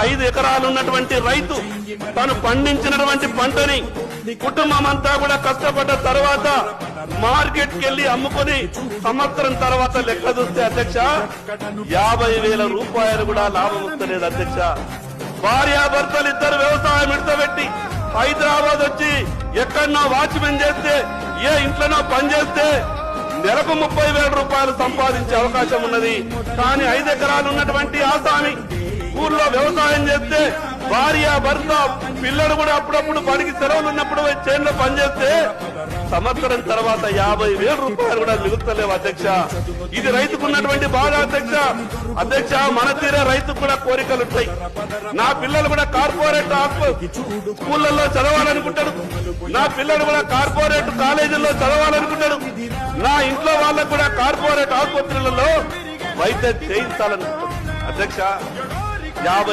5 ఎకరాలు ఉన్నటువంటి రైతు తను పండించినటువంటి పంటని కుటుంబం అంతా కూడా కష్టపడ్డ తర్వాత మార్కెట్ కెళ్లి అమ్ముకొని సంవత్సరం తర్వాత లెక్క చూస్తే అధ్యక్ష 50,000 రూపాయలు కూడా లాభం వస్తలేదు అధ్యక్ష. భార్యాభర్తలు ఇద్దరు వ్యవసాయం విడతబెట్టి హైదరాబాద్ వచ్చి ఎక్కడనో వాచ్మెన్ చేస్తే ఏ ఇంట్లోనో పనిచేస్తే నెలకు 30,000 రూపాయలు సంపాదించే అవకాశం ఉన్నది. కానీ 5 ఎకరాలు ఉన్నటువంటి ఆసామి ఊర్లో వ్యవసాయం చేస్తే భార్య భర్త పిల్లలు కూడా అప్పుడప్పుడు పనికి సెలవులు ఉన్నప్పుడు చేనులో పనిచేస్తే సంవత్సరం తర్వాత 50,000 రూపాయలు కూడా మిగులుతలేవు అధ్యక్ష. ఇది రైతుకున్నటువంటి బాధ అధ్యక్ష. అధ్యక్ష, మన తీరే రైతుకు కూడా కోరికలు ఉంటాయి. నా పిల్లలు కూడా కార్పొరేట్ స్కూళ్లలో చదవాలనుకుంటాడు, నా పిల్లలు కూడా కార్పొరేట్ కాలేజీల్లో చదవాలనుకుంటాడు, నా ఇంట్లో వాళ్ళకు కూడా కార్పొరేట్ ఆసుపత్రులలో వైద్యం చేయించాలనుకుంటాడు అధ్యక్ష. 50